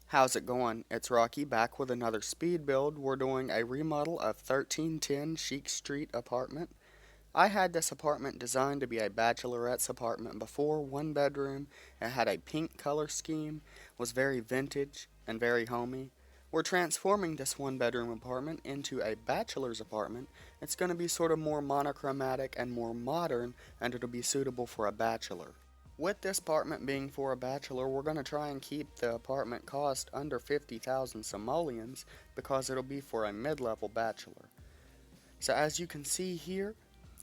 How's it going? It's Rocky back with another speed build. We're doing a remodel of 1310 Chic Street apartment. I had this apartment designed to be a bachelorette's apartment before, one bedroom. It had a pink color scheme, was very vintage and very homey. We're transforming this one bedroom apartment into a bachelor's apartment. It's going to be sort of more monochromatic and more modern, and it'll be suitable for a bachelor. With this apartment being for a bachelor, we're going to try and keep the apartment cost under 50,000 simoleons because it'll be for a mid-level bachelor. So as you can see here,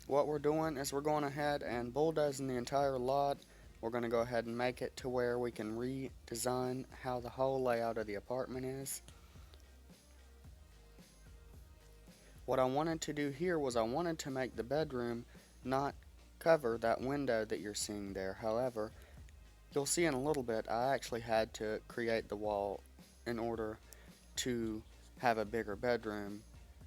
what we're doing is we're going ahead and bulldozing the entire lot. We're going to go ahead and make it to where we can redesign how the whole layout of the apartment is. What I wanted to do here was I wanted to make the bedroom not cover that window that you're seeing there. However, you'll see in a little bit, I actually had to create the wall in order to have a bigger bedroom,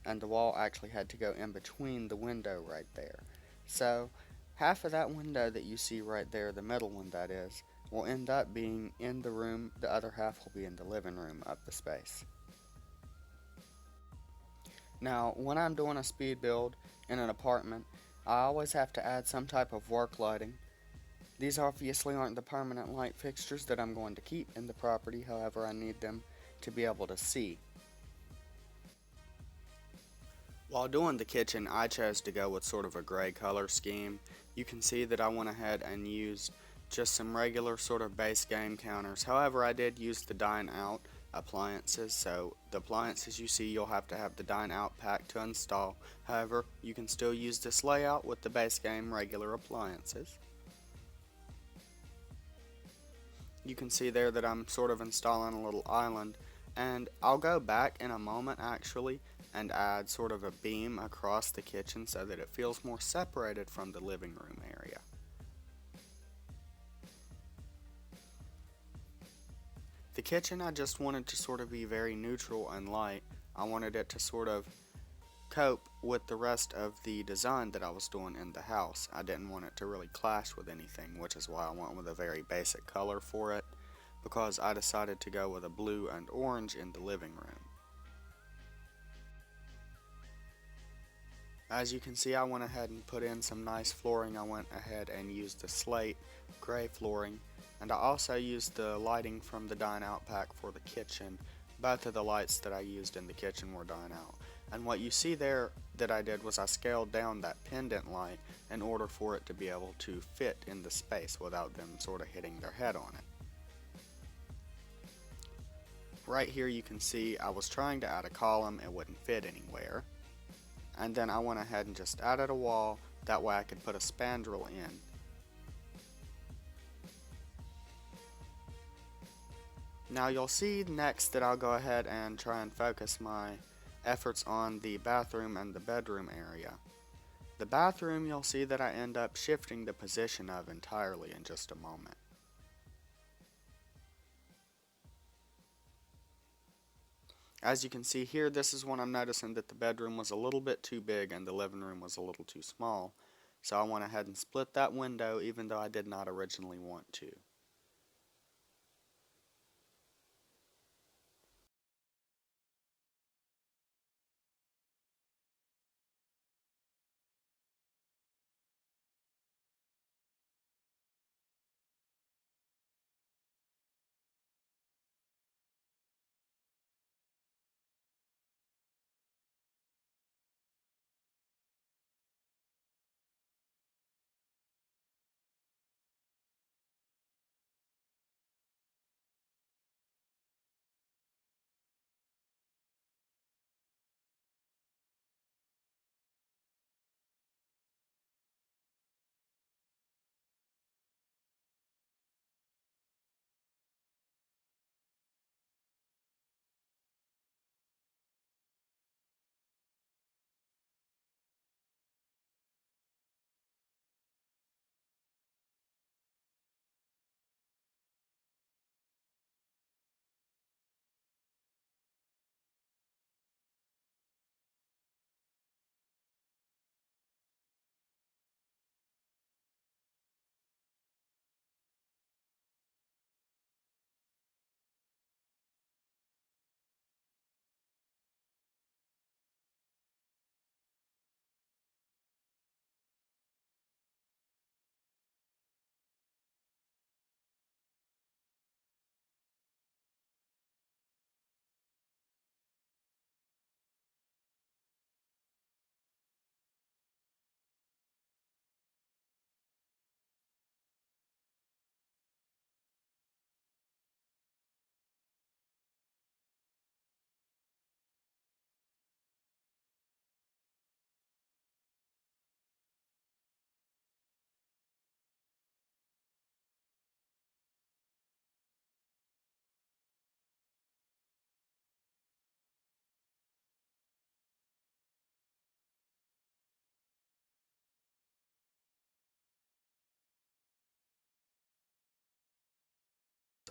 and the wall actually had to go in between the window right there. So, half of that window that you see right there, the middle one that is, will end up being in the room, the other half will be in the living room of the space. Now, when I'm doing a speed build in an apartment, I always have to add some type of work lighting. These obviously aren't the permanent light fixtures that I'm going to keep in the property, however I need them to be able to see. While doing the kitchen, I chose to go with sort of a gray color scheme. You can see that I went ahead and used just some regular sort of base game counters. However, I did use the dine out appliances, so the appliances you see, you'll have to have the dine out pack to install. However, you can still use this layout with the base game regular appliances. You can see there that I'm sort of installing a little island, and I'll go back in a moment actually and add sort of a beam across the kitchen so that it feels more separated from the living room area. The kitchen, I just wanted to sort of be very neutral and light. I wanted it to sort of cope with the rest of the design that I was doing in the house. I didn't want it to really clash with anything, which is why I went with a very basic color for it, because I decided to go with a blue and orange in the living room. As you can see, I went ahead and put in some nice flooring. I went ahead and used the slate gray flooring, and I also used the lighting from the dine out pack for the kitchen. Both of the lights that I used in the kitchen were dine out. And what you see there that I did was I scaled down that pendant light in order for it to be able to fit in the space without them sort of hitting their head on it. Right here you can see I was trying to add a column, it wouldn't fit anywhere. And then I went ahead and just added a wall, that way I could put a spandrel in. Now you'll see next that I'll go ahead and try and focus my efforts on the bathroom and the bedroom area. The bathroom, you'll see that I end up shifting the position of entirely in just a moment. As you can see here, this is when I'm noticing that the bedroom was a little bit too big and the living room was a little too small. So I went ahead and split that window even though I did not originally want to.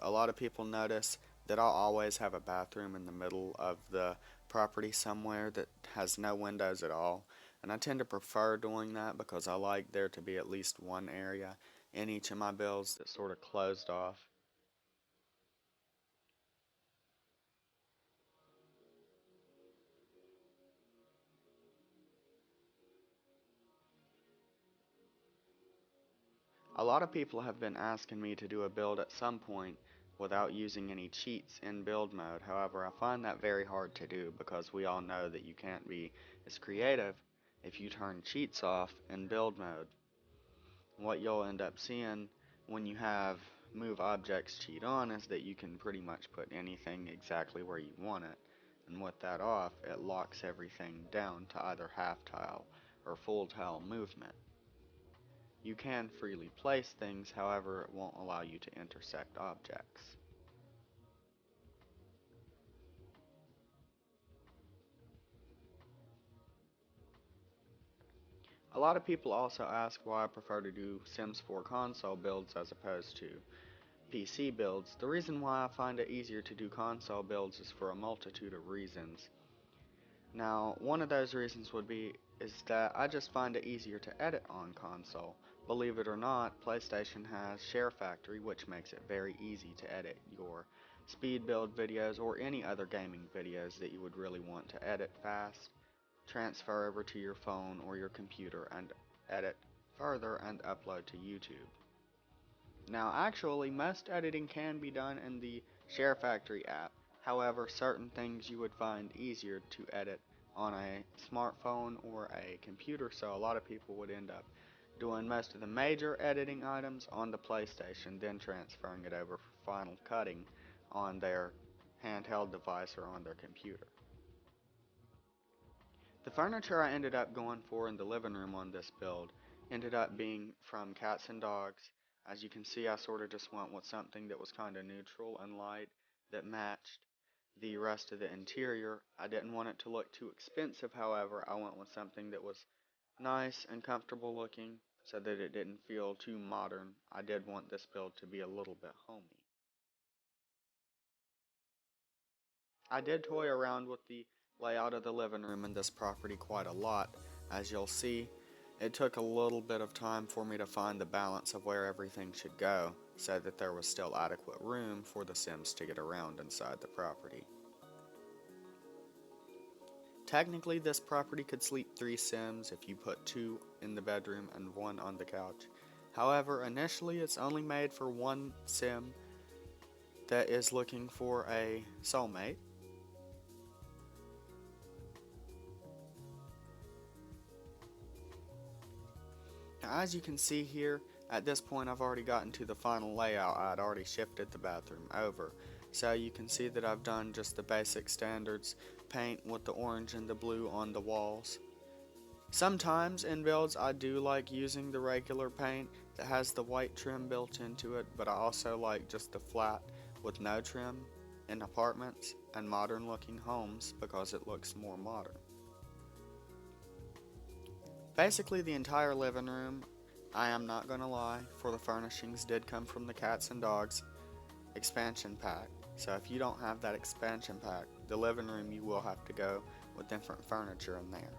A lot of people notice that I'll always have a bathroom in the middle of the property somewhere that has no windows at all. And I tend to prefer doing that because I like there to be at least one area in each of my builds that's sort of closed off. A lot of people have been asking me to do a build at some point without using any cheats in build mode. However, I find that very hard to do because we all know that you can't be as creative if you turn cheats off in build mode. What you'll end up seeing when you have move objects cheat on is that you can pretty much put anything exactly where you want it. And with that off, it locks everything down to either half tile or full tile movement. You can freely place things, however, it won't allow you to intersect objects. A lot of people also ask why I prefer to do Sims 4 console builds as opposed to PC builds. The reason why I find it easier to do console builds is for a multitude of reasons. Now, one of those reasons would be is that I just find it easier to edit on console. Believe it or not, PlayStation has Share Factory, which makes it very easy to edit your speed build videos or any other gaming videos that you would really want to edit fast, transfer over to your phone or your computer and edit further and upload to YouTube. Now, actually, most editing can be done in the Share Factory app. However, certain things you would find easier to edit on a smartphone or a computer, so a lot of people would end up doing most of the major editing items on the PlayStation, then transferring it over for final cutting on their handheld device or on their computer. The furniture I ended up going for in the living room on this build ended up being from Cats and Dogs. As you can see, I sort of just went with something that was kind of neutral and light that matched the rest of the interior. I didn't want it to look too expensive, however, I went with something that was nice and comfortable looking so that it didn't feel too modern. I did want this build to be a little bit homey. I did toy around with the layout of the living room in this property quite a lot. As you'll see, it took a little bit of time for me to find the balance of where everything should go, so that there was still adequate room for the Sims to get around inside the property. Technically, this property could sleep 3 Sims if you put 2 in the bedroom and 1 on the couch. However, initially it's only made for 1 Sim that is looking for a soulmate. Now, as you can see here, at this point I've already gotten to the final layout. I had already shifted the bathroom over. So you can see that I've done just the basic standards paint with the orange and the blue on the walls. Sometimes in builds I do like using the regular paint that has the white trim built into it, but I also like just the flat with no trim in apartments and modern looking homes because it looks more modern. Basically, the entire living room, I am not gonna lie, for the furnishings did come from the Cats and Dogs expansion pack. So if you don't have that expansion pack, the living room you will have to go with different furniture in there.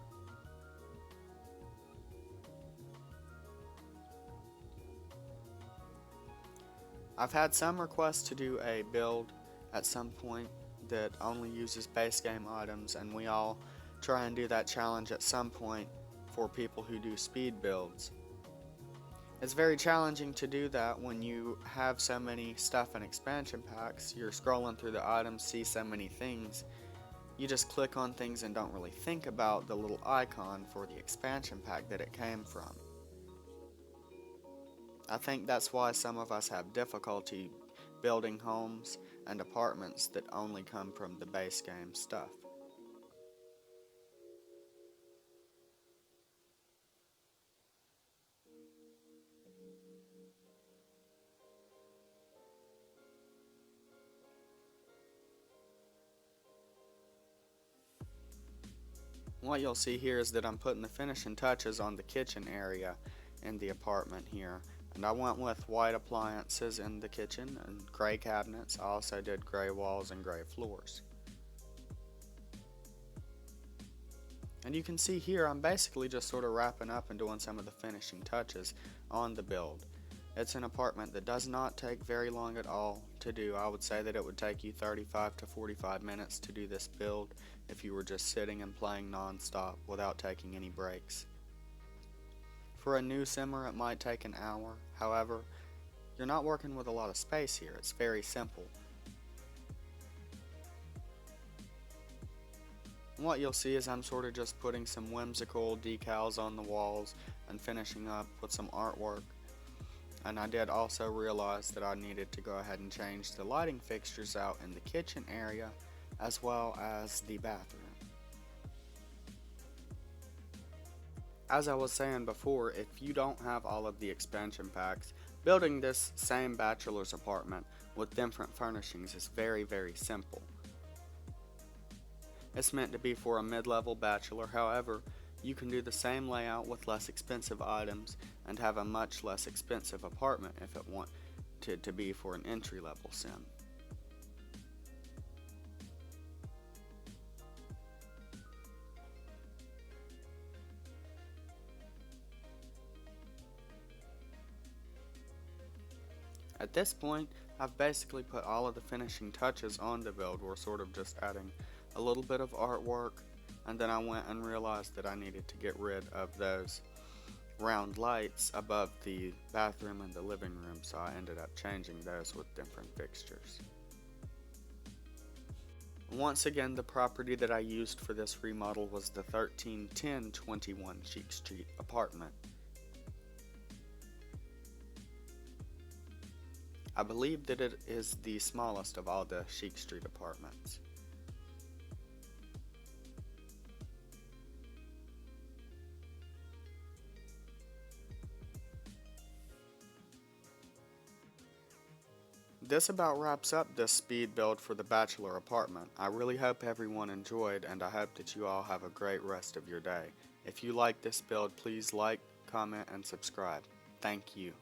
I've had some requests to do a build at some point that only uses base game items, and we all try and do that challenge at some point for people who do speed builds. It's very challenging to do that when you have so many stuff in expansion packs. You're scrolling through the items, see so many things. You just click on things and don't really think about the little icon for the expansion pack that it came from. I think that's why some of us have difficulty building homes and apartments that only come from the base game stuff. What you'll see here is that I'm putting the finishing touches on the kitchen area in the apartment here. And I went with white appliances in the kitchen and gray cabinets. I also did gray walls and gray floors. And you can see here I'm basically just sort of wrapping up and doing some of the finishing touches on the build. It's an apartment that does not take very long at all to do. I would say that it would take you 35 to 45 minutes to do this build if you were just sitting and playing non-stop without taking any breaks. For a new simmer it might take an hour. However, you're not working with a lot of space here. It's very simple. And what you'll see is I'm sort of just putting some whimsical decals on the walls and finishing up with some artwork. And I did also realize that I needed to go ahead and change the lighting fixtures out in the kitchen area as well as the bathroom. As I was saying before, if you don't have all of the expansion packs, building this same bachelor's apartment with different furnishings is very, very simple. It's meant to be for a mid-level bachelor. However, you can do the same layout with less expensive items and have a much less expensive apartment if it wanted to be for an entry-level sim. At this point, I've basically put all of the finishing touches on the build. We're sort of just adding a little bit of artwork, and then I went and realized that I needed to get rid of those round lights above the bathroom and the living room, so I ended up changing those with different fixtures. Once again, the property that I used for this remodel was the 1310 21 Chic Street apartment. I believe that it is the smallest of all the Chic Street apartments. This about wraps up this speed build for the bachelor apartment. I really hope everyone enjoyed, and I hope that you all have a great rest of your day. If you like this build, please like, comment, and subscribe. Thank you.